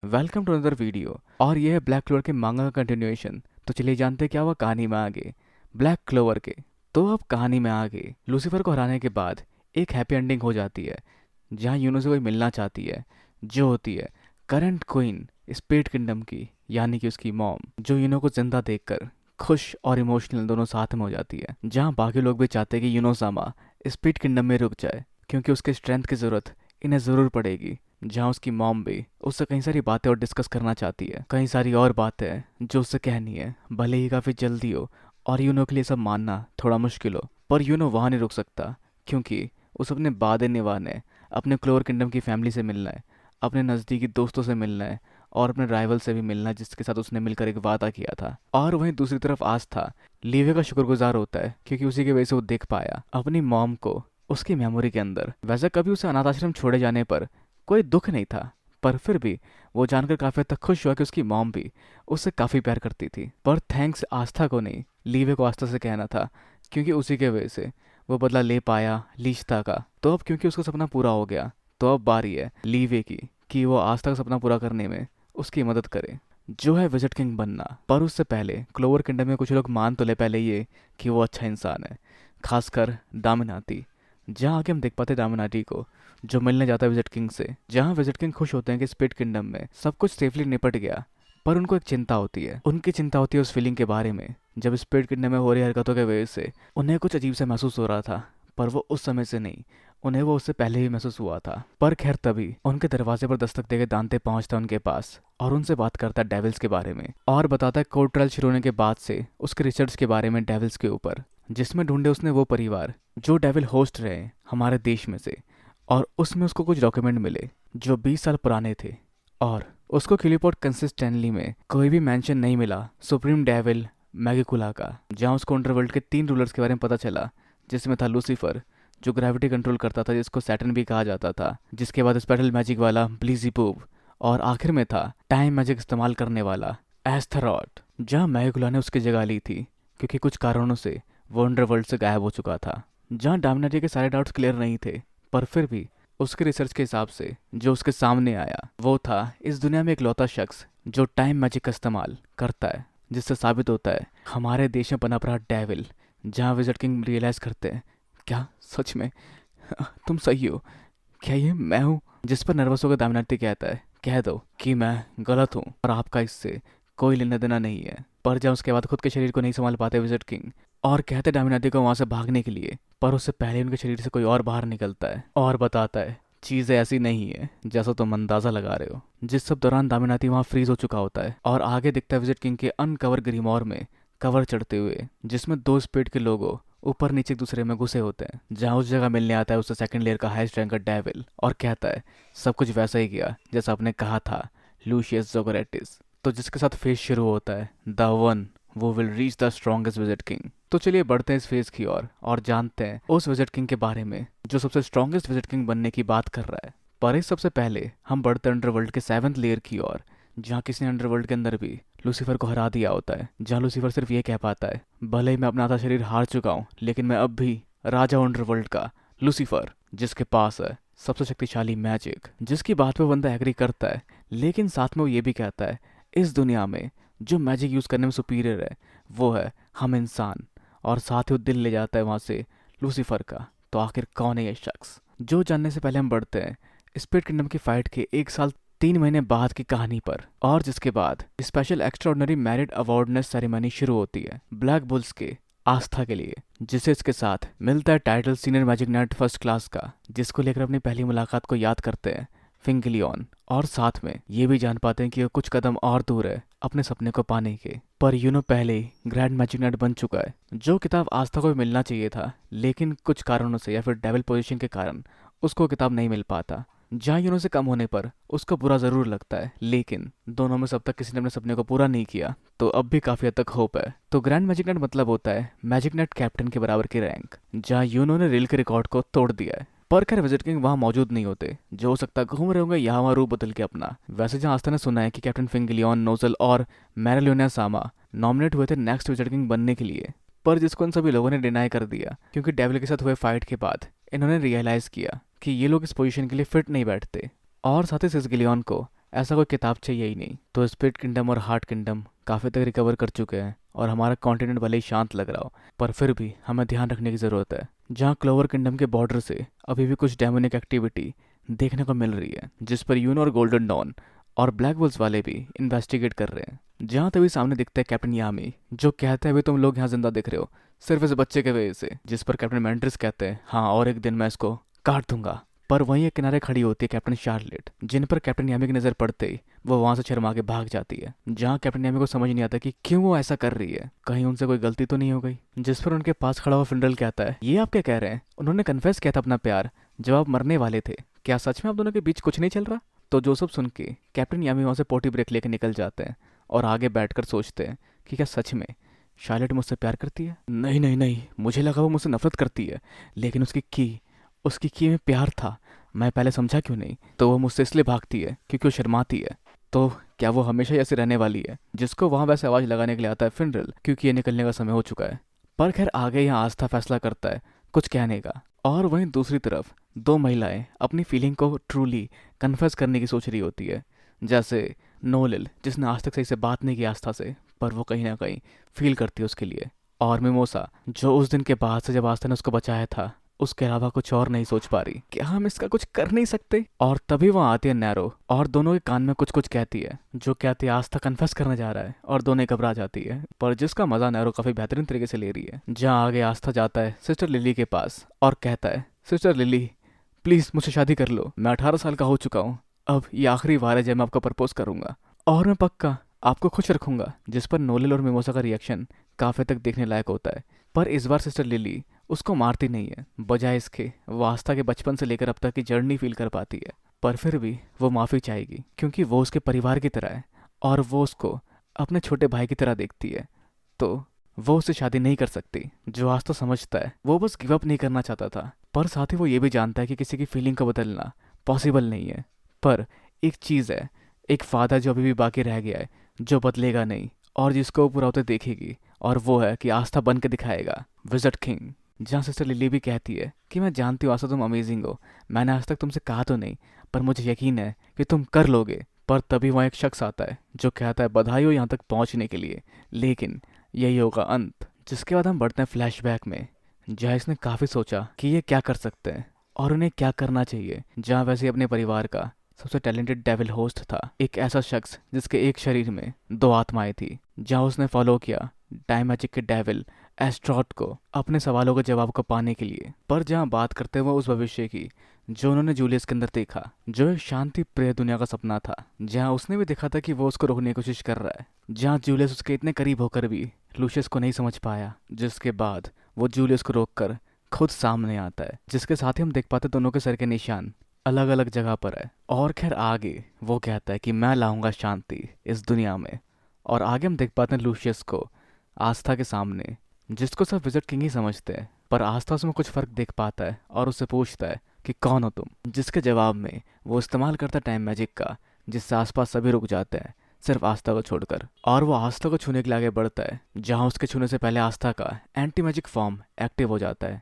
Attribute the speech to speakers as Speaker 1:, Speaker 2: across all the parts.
Speaker 1: Welcome to another video. और यह है ब्लैक क्लोवर के मांगा का कंटिन्यूएशन। तो चलिए जानते हैं क्या हुआ कहानी में आगे ब्लैक क्लोवर के। तो अब कहानी में आगे लूसीफर को हराने के बाद एक हैप्पी एंडिंग हो जाती है, जहाँ यूनो से कोई मिलना चाहती है, जो होती है करंट क्वीन स्पिरिट किंगडम की, यानी कि उसकी मॉम, जो यूनो को जिंदा देखकर खुश और इमोशनल दोनों साथ में हो जाती है। जहाँ बाकी लोग भी चाहते हैं कि यूनो सामा स्पिरिट किंगडम में रुक जाए, क्योंकि उसके स्ट्रेंथ की ज़रूरत इन्हें ज़रूर पड़ेगी। जहाँ उसकी मॉम भी उससे कई सारी बातें और डिस्कस करना चाहती है, कई सारी और बातें जो उससे कहनी है, भले ही काफ़ी जल्दी हो और यूनो के लिए सब मानना थोड़ा मुश्किल हो। पर यूनो वहाँ नहीं रुक सकता, क्योंकि उसे अपने बादे निभाने, अपने क्लोवर किंगडम की फैमिली से मिलना है, अपने नज़दीकी दोस्तों से मिलना है और अपने राइवल से भी मिलना है, जिसके साथ उसने मिलकर एक वादा किया था। और वहीं दूसरी तरफ आस्था लीवे का शुक्रगुजार होता है, क्योंकि उसी की वजह से वो देख पाया अपनी मॉम को उसकी मेमोरी के अंदर। वैसे कभी उसे अनाथ आश्रम छोड़े जाने पर कोई दुख नहीं था, पर फिर भी वो जानकर काफ़ी हद तक खुश हुआ कि उसकी मॉम भी उससे काफ़ी प्यार करती थी। पर थैंक्स आस्था को नहीं, लीवे को आस्था से कहना था, क्योंकि उसी के वजह से वो बदला ले पाया लीचता का। तो अब क्योंकि उसका सपना पूरा हो गया, तो अब बारी है लीवे की कि वो आस्था का सपना पूरा करने में उसकी मदद करे, जो है विजिट किंग बनना। पर उससे पहले क्लोवर किंगडम में कुछ लोग मान तो ले पहले ये कि वो अच्छा इंसान है, खासकर दामिनाती। जहाँ आगे हम देख पाते दामिनाटी को जो मिलने जाता है विजिट किंग से, जहाँ विजिट किंग खुश होते हैं कि स्पिरिट किंगडम में सब कुछ सेफली निपट गया। पर उनको एक चिंता होती है, उनकी चिंता होती है उस फीलिंग के बारे में, जब स्पिरिट किंगडम में हो रही हरकतों के वजह से उन्हें कुछ अजीब सा महसूस हो रहा था। पर वो उस समय से नहीं, उन्हें वो उससे पहले ही महसूस हुआ था। पर खैर तभी उनके दरवाजे पर दस्तक देके दांते पहुंचता है उनके पास और उनसे बात करता है डेविल्स के बारे में, और बताता है कोर्ट ट्रायल शुरू होने के बाद से उसके रिसर्च के बारे में डेविल्स के ऊपर, जिसमें ढूंढे उसने वो परिवार जो डेविल होस्ट रहे हमारे देश में से। और उसमें उसको कुछ डॉक्यूमेंट मिले जो 20 साल पुराने थे, और उसको क्लिपोर्ट कंसिस्टेंटली में कोई भी मेंशन नहीं मिला सुप्रीम डेविल मैगिकुला का। जहाँ उसको अंडरवर्ल्ड के 3 रूलर्स के बारे में पता चला, जिसमें था लूसीफर जो ग्रेविटी कंट्रोल करता था, जिसको सैटर्न भी कहा जाता था, जिसके बाद स्पेशल मैजिक वाला ब्लीजीबूब, और आखिर में था टाइम मैजिक इस्तेमाल करने वाला एस्थेरॉट, जहाँ मैगिकुला ने उसकी जगह ली थी, क्योंकि कुछ कारणों से वो अंडरवर्ल्ड से गायब हो चुका था। जहाँ डोमिनाटी के सारे डाउट्स क्लियर नहीं थे, पर फिर भी उसके रिसर्च के हिसाब से जो उसके सामने आया वो था इस दुनिया में एक लौता शख्स जो टाइम मैजिक का इस्तेमाल करता है, जिससे साबित होता है हमारे देश में पनप रहा डेविल। जहाँ विजिट किंग रियलाइज करते हैं, क्या सच में तुम सही हो? क्या ये मैं हूँ? जिस पर नर्वस होकर दामिनाती कहता है, कह दो कि मैं गलत हूँ और आपका इससे कोई लेना देना नहीं है। पर जब उसके बाद खुद के शरीर को नहीं संभाल पाते विजिट किंग और कहते डोमिनाटी को वहां से भागने के लिए, पर उससे पहले उनके शरीर से कोई और बाहर निकलता है और बताता है चीजें ऐसी नहीं है जैसा तुम अंदाजा लगा रहे हो। जिस सब दौरान दामिनाती वहां फ्रीज हो चुका होता है और आगे दिखता है विजिट किंग के अनकवर ग्रीमोर में कवर चढ़ते हुए, जिसमें 2 स्पीड के लोगो ऊपर नीचे एक दूसरे में घुसे होते हैं। जहाँ उस जगह मिलने आता है उससे सेकंड लेयर का हाईएस्ट रैंक का डेविल और कहता है सब कुछ वैसा ही किया जैसा आपने कहा था लूशियस जोगरेटिस। तो जिसके साथ फेज शुरू होता है द वन वो will reach the strongest visit king. तो चलिए बढ़ते हैं इस फेज की ओर और जानते हैं उस विजिट किंग के बारे में जो सबसे स्ट्रॉन्गेस्ट विजिट किंग बनने की बात कर रहा है। पर इस सबसे पहले हम बढ़ते हैं अंडरवर्ल्ड के 7th लेयर की ओर, जहाँ किसी ने अंडरवर्ल्ड के अंदर भी लूसीफर को हरा दिया होता है। जहाँ लूसीफर सिर्फ ये कह पाता है, भले ही मैं अपना आधा शरीर हार चुका हूँ, लेकिन मैं अब भी राजा हूँ अंडरवर्ल्ड का, लूसीफर, जिसके पास है सबसे शक्तिशाली मैजिक। जिसकी बात पे बंदा एग्री करता है, लेकिन साथ में वो ये भी कहता है इस दुनिया में जो मैजिक यूज़ करने में सुपीरियर है वो है हम इंसान। और साथ ही वो दिल ले जाता है वहाँ से लूसीफर का। तो आखिर कौन है ये शख्स? जो जानने से पहले हम बढ़ते हैं स्पिरिट किंगडम की फाइट के 1 साल 3 महीने बाद की कहानी पर, और जिसके बाद स्पेशल एक्स्ट्राऑर्डिनरी मेरिट अवार्डनेस सेरेमनी शुरू होती है ब्लैक बुल्स के आस्था के लिए, जिसे इसके साथ मिलता है title senior magic night first class का, जिसको लेकर अपनी पहली मुलाकात को याद करते हैं फिंगलियन, और साथ में ये भी जान पाते हैं कि वो कुछ कदम और दूर है अपने सपने को पाने के। पर यूनो पहले ही ग्रैंड मैजिक नाइट बन चुका है। जो किताब आस्था को भी मिलना चाहिए था, लेकिन कुछ कारणों से या फिर डेविल पोजीशन के कारण उसको किताब नहीं मिल पाता। जहाँ यूनो से कम होने पर उसको बुरा जरूर लगता है, लेकिन दोनों में सब तक किसी ने अपने सपने को पूरा नहीं किया, तो अब भी काफी हद तक होप है। तो ग्रैंड मैजिक नाइट मतलब होता है मैजिक नाइट कैप्टन के बराबर की रैंक, जहाँ यूनो ने रील के रिकॉर्ड को तोड़ दिया है। पर खैर विजिट किंग वहाँ मौजूद नहीं होते, जो हो सकता है घूम रहे होंगे यहाँ वहाँ रूप बदल के अपना। वैसे जहाँ आस्था ने सुना है कि कैप्टन फिंगलियन, नोजल और मैरालियोना सामा नॉमिनेट हुए थे नेक्स्ट विजिट किंग बनने के लिए, पर जिसको इन सभी लोगों ने डिनाई कर दिया, क्योंकि डेविल के साथ हुए फाइट के बाद इन्होंने रियलाइज किया कि ये लोग इस पोजीशन के लिए फिट नहीं बैठते। और साथ ही सिसगिलियन को ऐसा कोई किताब चाहिए ही नहीं। तो स्पिरिट किंगडम और हार्ट किंगडम काफ़ी तक रिकवर कर चुके हैं और हमारा कॉन्टिनेंट भले ही शांत लग रहा हो, पर फिर भी हमें ध्यान रखने की ज़रूरत है। जहाँ क्लोवर किंगडम के बॉर्डर से अभी भी कुछ डेमोनिक एक्टिविटी देखने को मिल रही है, जिस पर यून और गोल्डन डॉन और ब्लैक वुल्स वाले भी इन्वेस्टिगेट कर रहे हैं। जहाँ तभी सामने दिखता है कैप्टन यामी, जो कहते हैं अभी तुम लोग यहाँ जिंदा दिख रहे हो सिर्फ इस बच्चे के वजह से, जिस पर कैप्टन मैंड्रिस कहते हैं हाँ और एक दिन मैं इसको काट दूंगा। पर वहीं एक किनारे खड़ी होती है कैप्टन शार्लेट, जिन पर कैप्टन यामी की नज़र पड़ते ही वो वहां से शर्मा के भाग जाती है। जहाँ कैप्टन यामी को समझ नहीं आता कि क्यों वो ऐसा कर रही है, कहीं उनसे कोई गलती तो नहीं हो गई। जिस पर उनके पास खड़ा हुआ फिनरल कहता है ये आप क्या कह रहे हैं, उन्होंने कन्फेस किया था अपना प्यार जब आप मरने वाले थे, क्या सच में आप दोनों के बीच कुछ नहीं चल रहा। तो जो सब सुन के कैप्टन यामी वहाँ से पोटी ब्रेक लेके निकल जाते हैं और आगे बैठकर सोचते हैं कि क्या सच में शार्लेट मुझसे प्यार करती है। नहीं नहीं नहीं, मुझे लगा वो मुझसे नफरत करती है, लेकिन उसकी की में प्यार था, मैं पहले समझा क्यों नहीं। तो वो मुझसे इसलिए भागती है क्योंकि वो शर्माती है। तो क्या वो हमेशा ही ऐसे रहने वाली है। जिसको वहाँ वैसे आवाज़ लगाने के लिए आता है फिनरल, क्योंकि ये निकलने का समय हो चुका है। पर खैर आगे यहाँ आस्था फैसला करता है कुछ कहने का, और वहीं दूसरी तरफ दो महिलाएं अपनी फीलिंग को ट्रूली कन्फेस करने की सोच रही होती है। जैसे नोलिल, जिसने आज तक सही से बात नहीं की आस्था से, पर वो कहीं ना कहीं फील करती है उसके लिए। और मिमोसा, जो उस दिन के बाद से जब आस्था ने उसको बचाया था उसके अलावा कुछ और नहीं सोच पा रही, क्या हम इसका कुछ कर नहीं सकते। और तभी वहाँ आती है नैरो और दोनों के कान में कुछ कुछ कहती है, जो कहती है आस्था कन्फेस करने जा रहा है, और दोनों घबरा जाती है। पर जिसका मजा नैरो काफी बेहतरीन तरीके से ले रही है। जहाँ आगे आस्था जाता है सिस्टर लिली के पास और कहता है सिस्टर लिली प्लीज मुझसे शादी कर लो, मैं 18 साल का हो चुका हूँ, अब ये आखिरी बार है जब मैं आपको प्रपोज करूंगा और मैं पक्का आपको खुश रखूंगा। जिस पर नोलिल और मिमोसा का रिएक्शन काफी तक देखने लायक होता है। पर इस बार सिस्टर लिली उसको मारती नहीं है, बजाय इसके वो आस्था के बचपन से लेकर अब तक की जर्नी फील कर पाती है। पर फिर भी वो माफ़ी चाहेगी क्योंकि वो उसके परिवार की तरह है और वो उसको अपने छोटे भाई की तरह देखती है। तो वो उससे शादी नहीं कर सकती। जो आस्था समझता है वो बस गिव अप नहीं करना चाहता था, पर साथ ही वो ये भी जानता है कि किसी की फीलिंग को बदलना पॉसिबल नहीं है। पर एक चीज़ है, एक फादा जो अभी भी बाकी रह गया है, जो बदलेगा नहीं और जिसको वो पूरा होते देखेगी, और वो है कि आस्था बन के दिखाएगा विज़र्ड किंग। जहाँ सिस्टर लिली भी कहती है कि मैं जानती हूँ आस्था तुम अमेजिंग हो, मैंने आज तक तुमसे कहा तो नहीं, पर मुझे यकीन है कि तुम कर लोगे। पर तभी वहाँ एक शख्स आता है जो कहता है बधाई हो यहाँ तक पहुँचने के लिए, लेकिन यही होगा अंत। जिसके बाद हम बढ़ते हैं फ्लैशबैक में, जहाँ इसने काफ़ी सोचा कि ये क्या कर सकते हैं और उन्हें क्या करना चाहिए। जहाँ वैसे अपने परिवार का सबसे टैलेंटेड डेविल होस्ट था, एक ऐसा शख्स जिसके एक शरीर में दो आत्माएं थी। जहाँ उसने फॉलो किया टाइम मैजिक के डेविल एस्ट्रॉट को अपने सवालों के जवाब को पाने के लिए। पर जहाँ बात करते हुए उस भविष्य की जो उन्होंने जूलियस के अंदर देखा, जो एक शांति प्रिय दुनिया का सपना था, जहाँ उसने भी देखा था कि वो उसको रोकने की कोशिश कर रहा है, जहाँ जूलियस उसके इतने करीब होकर भी लूशियस को नहीं समझ पाया, जिसके बाद वो जूलियस को रोककर खुद सामने आता है। जिसके साथ ही हम देख पाते दोनों के सर के निशान अलग अलग जगह पर है। और खैर आगे वो कहता है कि मैं लाऊंगा शांति इस दुनिया में। और आगे हम देख पाते हैं लूशियस को आस्था के सामने, जिसको सब विजिट किंग ही समझते हैं, पर आस्था उसमें कुछ फर्क देख पाता है और उससे पूछता है कि कौन हो तुम। जिसके जवाब में वो इस्तेमाल करता है टाइम मैजिक का, जिससे आसपास सभी रुक जाते हैं सिर्फ आस्था को छोड़कर। और वो आस्था को छूने के लिए आगे बढ़ता है, जहाँ उसके छूने से पहले आस्था का एंटी मैजिक फॉर्म एक्टिव हो जाता है,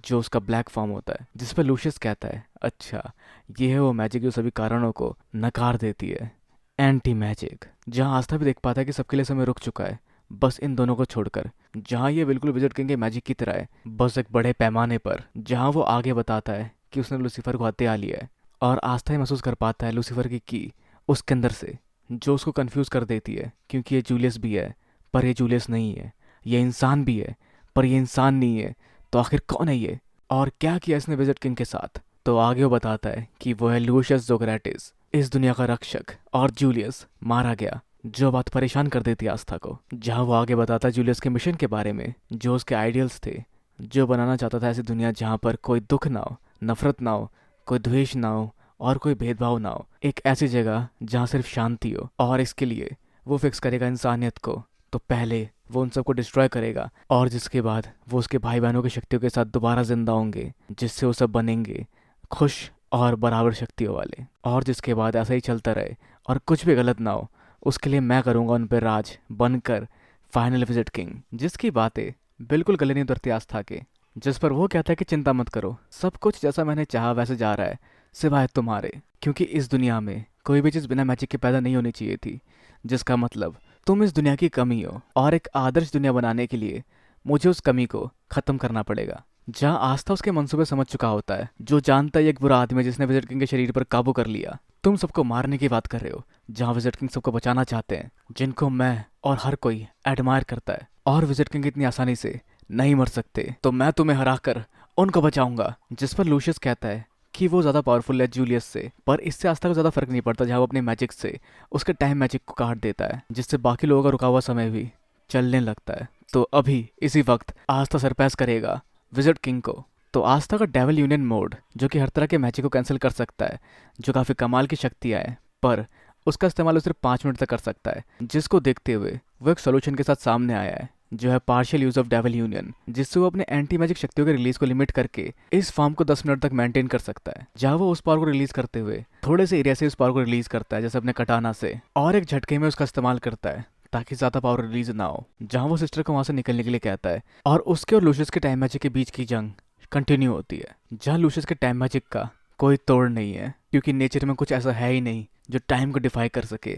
Speaker 1: जो उसका ब्लैक फॉर्म होता है। जिस पर लूशियस कहता है अच्छा ये है वो मैजिक जो सभी कारणों को नकार देती है, एंटी मैजिक। जहाँ आस्था भी देख पाता है कि सबके लिए समय रुक चुका है, बस इन दोनों को छोड़कर, जहाँ ये बिल्कुल विजिट किंग के मैजिक की तरह है, बस एक बड़े पैमाने पर। जहाँ वो आगे बताता है कि उसने लूसीफर को हत्या लिया है, और आस्था ही महसूस कर पाता है लूसीफर की उसके अंदर से, जो उसको कंफ्यूज कर देती है क्योंकि ये जूलियस भी है पर ये जूलियस नहीं है, ये इंसान भी है पर ये इंसान नहीं है। तो आखिर कौन है ये और क्या किया इसने विजिट किंग के साथ। तो आगे वो बताता है कि वो है लूशियस जोग्राटिस, इस दुनिया का रक्षक, और जूलियस मारा गया, जो बात परेशान कर देती आस्था को। जहाँ वो आगे बताता है जूलियस के मिशन के बारे में, जो उसके आइडियल्स थे, जो बनाना चाहता था ऐसी दुनिया जहाँ पर कोई दुख ना हो, नफरत ना हो, कोई द्वेष ना हो और कोई भेदभाव ना हो, एक ऐसी जगह जहाँ सिर्फ शांति हो। और इसके लिए वो फिक्स करेगा इंसानियत को। तो पहले वो उन सबको डिस्ट्रॉय करेगा, और जिसके बाद वो उसके भाई बहनों की शक्तियों के साथ दोबारा जिंदा होंगे, जिससे वो सब बनेंगे खुश और बराबर शक्तियों वाले। और जिसके बाद ऐसा ही चलता रहे और कुछ भी गलत ना हो, उसके लिए मैं करूँगा उन पर राज बनकर फाइनल विजिट किंग। जिसकी बातें बिल्कुल गले नहीं उतरती आस्था के, जिस पर वो कहता है कि चिंता मत करो, सब कुछ जैसा मैंने चाहा वैसे जा रहा है, सिवाय तुम्हारे, क्योंकि इस दुनिया में कोई भी चीज़ बिना मैजिक के पैदा नहीं होनी चाहिए थी, जिसका मतलब तुम इस दुनिया की कमी हो और एक आदर्श दुनिया बनाने के लिए मुझे उस कमी को ख़त्म करना पड़ेगा। जहाँ आस्था उसके मंसूबे समझ चुका होता है, जो जानता है ये एक बुरा आदमी है जिसने विज़र्ड किंग के शरीर पर काबू कर लिया। तुम सबको मारने की बात कर रहे हो, जहाँ विज़र्ड किंग सबको बचाना चाहते हैं, जिनको मैं और हर कोई एडमायर करता है। और विज़र्ड किंग इतनी आसानी से नहीं मर सकते, तो मैं तुम्हें हराकर उनको बचाऊंगा। जिस पर लूशियस कहता है कि वो ज़्यादा पावरफुल है जूलियस से, पर इससे आस्था को ज़्यादा फर्क नहीं पड़ता, जहाँ वो अपने मैजिक से उसके टाइम मैजिक को काट देता है, जिससे बाकी लोगों का रुका हुआ समय भी चलने लगता है। तो अभी इसी वक्त आस्था सरपास करेगा विज़र्ड किंग को। तो आस्था का डेविल यूनियन मोड, जो कि हर तरह के मैजिक को कैंसिल कर सकता है, जो काफ़ी कमाल की शक्तियाँ है, पर उसका इस्तेमाल वो सिर्फ 5 मिनट तक कर सकता है। जिसको देखते हुए वो एक सोल्यूशन के साथ सामने आया है, जो है partial use of devil union, जिससे वो अपने एंटी मैजिक शक्तियों के रिलीज को लिमिट करके इस फॉर्म को 10 मिनट तक मेंटेन कर सकता है। जहाँ वो उस पावर को रिलीज करते हुए थोड़े से एरिया से उस पावर को रिलीज करता है, जैसे अपने कटाना से, और एक झटके में उसका इस्तेमाल करता है ताकि ज्यादा पावर रिलीज ना हो। जहाँ वो सिस्टर को वहां से निकलने के लिए कहता है, और उसके और लूशियस के टाइम मैजिक के बीच की जंग कंटिन्यू होती है, जहाँ लूशियस के टाइम मैजिक का कोई तोड़ नहीं है, क्योंकि नेचर में कुछ ऐसा है ही नहीं जो टाइम को डिफाई कर सके,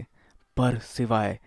Speaker 1: पर सिवाय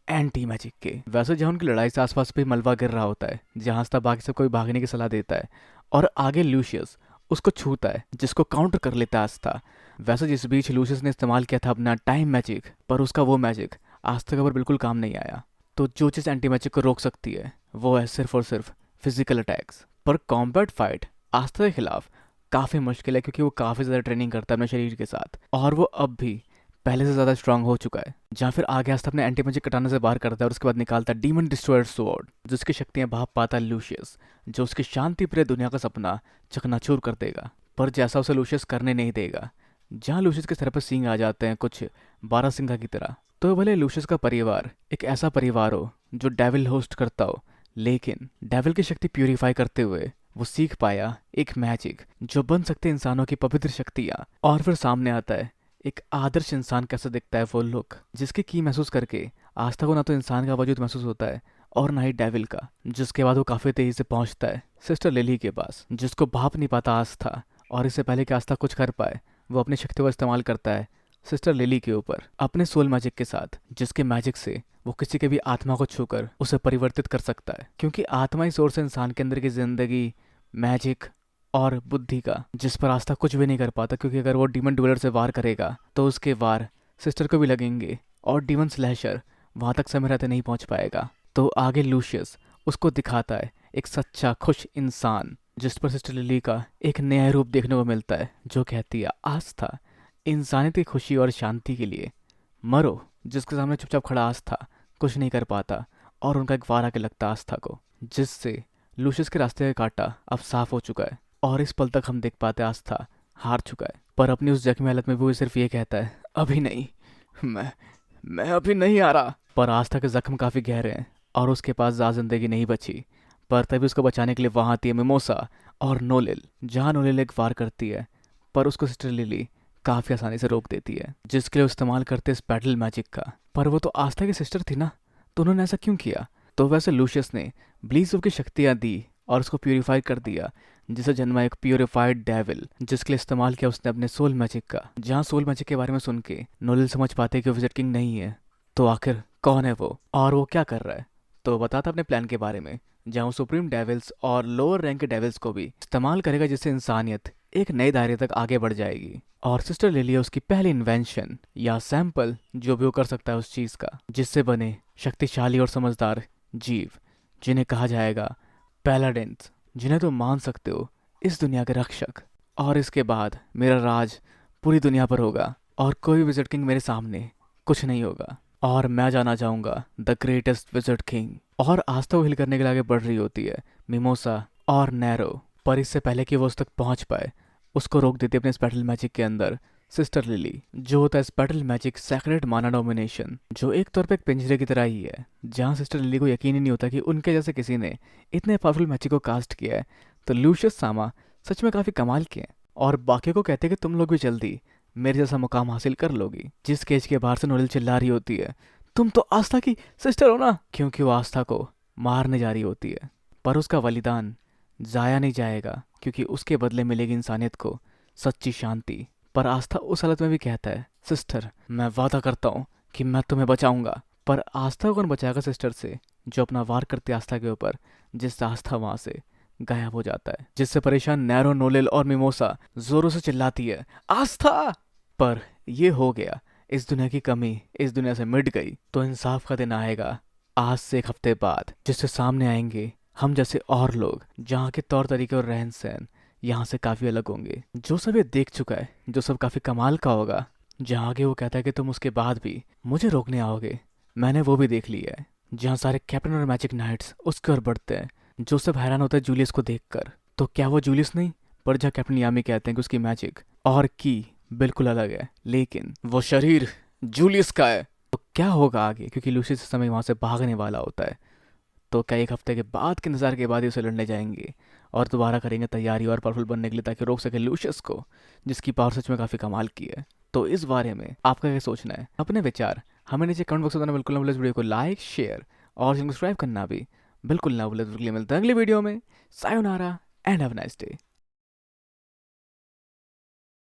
Speaker 1: एंटी मैजिक के। वैसे जहाँ उनकी लड़ाई से आसपास भी मलबा गिर रहा होता है, जहाँ आस्था बाकी सबको भी भागने की सलाह देता है, और आगे लूशियस उसको छूता है, जिसको काउंटर कर लेता है आस्था। वैसे जिस बीच लूशियस ने इस्तेमाल किया था अपना टाइम मैजिक, पर उसका वो मैजिक आस्था के ऊपर बिल्कुल काम नहीं आया। तो जो चीज़ एंटी मैजिक को रोक सकती है वो है सिर्फ और सिर्फ फिजिकल अटैक्स। पर कॉम्बैट फाइट आस्था के खिलाफ काफ़ी मुश्किल है, क्योंकि वो काफ़ी ज़्यादा ट्रेनिंग करता है अपने शरीर के साथ, और वो अब भी पहले से ज़्यादा स्ट्रांग हो चुका है। जहाँ फिर आगे आस्था अपने एंटी मैजिक कटाने से बाहर करता है, और उसके बाद निकालता है डीमन डिस्ट्रॉयर स्वॉर्ड, जिसकी शक्तियाँ भाप पाता है लूशियस, जो उसकी शांति प्रिय दुनिया का सपना चकनाचूर कर देगा। पर जैसा उसे लूशियस करने नहीं देगा, जहाँ लूशियस के सर पर सींग आ जाते हैं कुछ बारहसिंगा की तरह। तो भले लूशियस का परिवार एक ऐसा परिवार हो जो डेविल होस्ट करता हो, लेकिन डेविल की शक्ति प्यूरिफाई करते हुए वो सीख पाया एक मैजिक जो बन सकते इंसानों की पवित्र शक्तियाँ। और फिर सामने आता है एक आदर्श इंसान कैसा दिखता है वो लुक, जिसकी की महसूस करके आस्था को ना तो इंसान का वजूद महसूस होता है और ना ही डेविल का। जिसके बाद वो काफ़ी तेज़ी से पहुंचता है सिस्टर लिली के पास, जिसको भाप नहीं पाता आस्था, और इससे पहले कि आस्था कुछ कर पाए वो अपनी शक्तियों का इस्तेमाल करता है सिस्टर लिली के ऊपर अपने सोल मैजिक के साथ, जिसके मैजिक से वो किसी के भी आत्मा को छूकर उसे परिवर्तित कर सकता है, क्योंकि आत्मा ही सोर्स है इंसान के अंदर की जिंदगी, मैजिक और बुद्धि का, जिस पर आस्था कुछ भी नहीं कर पाता। क्योंकि अगर वो डीमन डुएलर से वार करेगा तो उसके वार सिस्टर को भी लगेंगे, और डीमन स्लैशर वहां तक समय रहते नहीं पहुंच पाएगा। तो आगे लूशियस उसको दिखाता है एक सच्चा खुश इंसान, जिस पर सिस्टर लिली का एक नया रूप देखने को मिलता है, जो कहती है आस्था इंसानियत की खुशी और शांति के लिए मरो। जिसके सामने चुपचाप खड़ा आस्था कुछ नहीं कर पाता, और उनका एक वार आके लगता आस्था को, जिससे लूशियस के रास्ते का कांटा अब साफ हो चुका है, और इस पल तक हम देख पाते आस्था हार चुका है। पर अपनी उस जख्मी हालत में भी वो सिर्फ ये कहता है, अभी नहीं, मैं अभी नहीं आ रहा। पर आस्था के जख्म काफ़ी गहरे हैं और उसके पास ज़्यादा जिंदगी नहीं बची। पर तभी उसको बचाने के लिए वहाँ आती है मिमोसा और नोलिल, जहाँ नोलिल एक वार करती है, पर उसको सिस्टर लिली काफ़ी आसानी से रोक देती है, जिसके लिए इस्तेमाल करते इस पैडल मैजिक का। पर वो तो आस्था की सिस्टर थी ना, तो उन्होंने ऐसा क्यों किया? तो वैसे लूशियस ने ब्लीज की शक्तियाँ दी और उसको प्यूरिफाई कर दिया, जिसे जन्मा एक प्यूरिफाइड डेविल, जिसके लिए इस्तेमाल किया उसने अपने सोल मैजिक का। जहाँ सोल मैजिक के बारे में सुन के नोलिल समझ पाते कि वो विज़र्ड किंग नहीं है, तो आखिर कौन है वो और वो क्या कर रहा है। तो बताता अपने प्लान के बारे में, जहाँ वो सुप्रीम डेविल्स और लोअर रैंक के डेविल्स को भी इस्तेमाल करेगा, जिससे इंसानियत एक नए दायरे तक आगे बढ़ जाएगी। और सिस्टर लिली उसकी पहली इन्वेंशन या सैंपल जो भी वो कर सकता है उस चीज़ का, जिससे बने शक्तिशाली और समझदार जीव, जिन्हें कहा जाएगा पैलाडिन्स, जिन्हें तुम मान सकते हो इस दुनिया के रक्षक। और इसके बाद मेरा राज पूरी दुनिया पर होगा और कोई भी विज़र्ड किंग मेरे सामने कुछ नहीं होगा, और मैं जाना चाहूँगा द ग्रेटेस्ट विज़र्ड किंग। और आस्था को हिल करने के लिए आगे बढ़ रही होती है मिमोसा और नैरो, पर इससे पहले कि वो उस तक पहुँच पाए उसको रोक देती है अपने स्पेटल मैजिक के अंदर सिस्टर लिली, जो होता है स्पेटल मैजिक सैक्रेड माना डोमिनेशन, जो एक तौर पे एक पिंजरे की तरह ही है, जहाँ सिस्टर लिली को यकीन ही नहीं होता कि उनके जैसे किसी ने इतने पावरफुल मैजिक को कास्ट किया है। तो लूशियस सामा सच में काफ़ी कमाल के हैं, और बाकी को कहते हैं कि तुम लोग भी जल्दी मेरे जैसा मुकाम हासिल कर लोगी। जिस केज के बाहर से नोलिल चिल्ला रही होती है, तुम तो आस्था की सिस्टर हो ना, क्योंकि वो आस्था को मारने जा रही होती है। पर उसका बलिदान जाया नहीं जाएगा, क्योंकि उसके बदले मिलेगी इंसानियत को सच्ची शांति, पर आस्था उस हालत में भी कहता है, सिस्टर मैं वादा करता हूँ कि मैं तुम्हें बचाऊंगा। पर आस्था को कौन बचाएगा सिस्टर से, जो अपना वार करती है आस्था के ऊपर, जिससे आस्था वहां से गायब हो जाता है। जिससे परेशान नैरो, नोलेल और मिमोसा जोरों से चिल्लाती है, आस्था। पर ये हो गया, इस दुनिया की कमी इस दुनिया से मिट गई। तो इंसाफ का दिन आएगा आज से 1 हफ्ते बाद, जिससे सामने आएंगे हम जैसे और लोग, जहाँ के तौर तरीके और रहन सहन यहाँ से काफ़ी अलग होंगे। जो सब ये देख चुका है, जो सब काफ़ी कमाल का होगा, जहाँ आगे वो कहता है कि तुम उसके बाद भी मुझे रोकने आओगे, मैंने वो भी देख लिया है। जहाँ सारे कैप्टन और मैजिक नाइट्स उसकी ओर बढ़ते हैं। जो सब हैरान होता है जूलियस को देखकर, तो क्या वो जूलियस नहीं, पर जहाँ कैप्टन यामी कहते हैं कि उसकी मैजिक और की बिल्कुल अलग है, लेकिन वो शरीर जूलियस का है। तो क्या होगा आगे, क्योंकि लूसियस इस समय वहाँ से भागने वाला होता है। तो क्या 1 हफ्ते के बाद के इंतजार के बाद ही उसे लड़ने जाएंगे और दोबारा करेंगे तैयारी और पावरफुल बनने के लिए, ताकि रोक सके लूशियस को, जिसकी पावर सच में काफ़ी कमाल की है। तो इस बारे में आपका क्या सोचना है, अपने विचार हमें नीचे कमेंट बॉक्स में बताना बिल्कुल ना भूलें। इस वीडियो को लाइक, शेयर और सब्सक्राइब करना भी बिल्कुल ना भूलें। तो अगली मिलते हैं अगली वीडियो में। Sayonara and have a nice day.